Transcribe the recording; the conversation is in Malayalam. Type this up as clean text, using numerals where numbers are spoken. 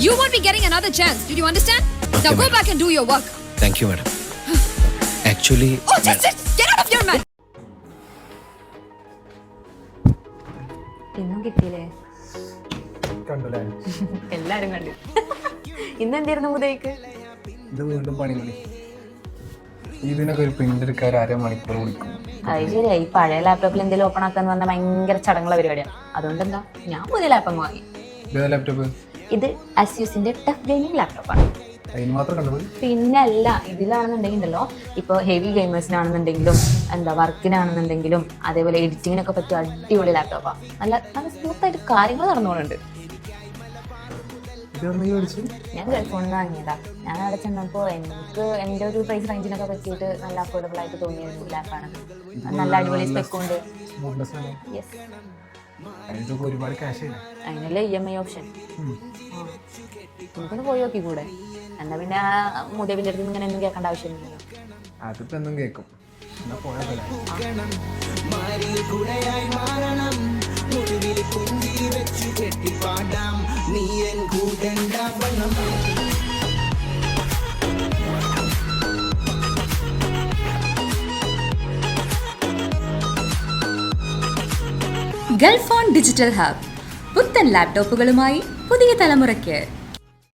You won't be getting another chance. Did you understand? Okay, Now go madam. back and do your work. Thank you, madam. Actually, Oh, just sit. Get out of here, man. ഇന്നും കിട്ടിയില്ലേ? കണ്ടല്ലേ എല്ലാരും കണ്ടു. ഇന്ന് എന്തായിരുന്നു മുതേക്ക്? ഇത് വീണ്ടും പണി മതി. ഇതിനൊക്കെ ഒരു പ്രിന്റ് എടുക്കാൻ അരമണിക്കൂർ വിളിക്കും. അത് ശരിയാ. ഈ പഴയ ലാപ്ടോപ്പിൽ എന്തെങ്കിലും ഓപ്പൺ ആക്കാന്ന് പറഞ്ഞാൽ ഭയങ്കര ചടങ്ങുള്ള പരിപാടിയാണ്. അതുകൊണ്ട് എന്താ, ഞാൻ പുതിയ ലാപ്ടോപ്പ് വാങ്ങി. ലാപ്ടോപ്പ് ഇത് അസ്യൂസിന്റെ ടഫ് ഗെയിമിംഗ് ലാപ്ടോപ്പാണ്. അതിന് മാത്രം കണ്ടത്. പിന്നല്ല, ഇതിലാണെന്നുണ്ടെങ്കിൽ ഉണ്ടല്ലോ, ഇപ്പോൾ ഹെവി ഗെയിമേഴ്സിനാണെന്നുണ്ടെങ്കിലും എന്താ വർക്കിനാണെന്നുണ്ടെങ്കിലും അതേപോലെ എഡിറ്റിങ്ങിനൊക്കെ പറ്റിയ അടിപൊളി ലാപ്ടോപ്പാണ്. നല്ല നല്ല സ്മൂത്തായിട്ട് കാര്യങ്ങൾ നടന്നുകൊണ്ടുണ്ട്. ഞാൻ ഗൾഫോണിൽ നിന്ന് വാങ്ങിയതാ. ഞാൻ അവിടെ ചെന്നപ്പോൾ എനിക്ക് എൻ്റെ ഒരു പ്രൈസ് റേഞ്ചിനൊക്കെ പറ്റിയിട്ട് നല്ല അഫോർഡബിൾ ആയിട്ട് തോന്നിയ ഒരു ലാപ്പാണ്. നല്ല അടിപൊളി സ്പെക്കുണ്ട്. യെസ്, ഒരുപാട് ക്യാഷ് അതിനല്ലേ EMI ഓപ്ഷൻ. നമുക്കൊന്ന് പോയി നോക്കി കൂടെ? എന്നാ പിന്നെ മുതവിൻ്റെ അടുത്ത് ഇങ്ങനെ ഒന്നും കേൾക്കേണ്ട ആവശ്യമില്ലല്ലോ. അതിപ്പോ എന്നും കേൾക്കും. എന്നാ പോയാ പോലെ ഗൾഫ് ഓൺ ഡിജിറ്റൽ ഹബ് പുത്തൻ ലാപ്ടോപ്പുകളുമായി പുതിയ തലമുറയ്ക്ക്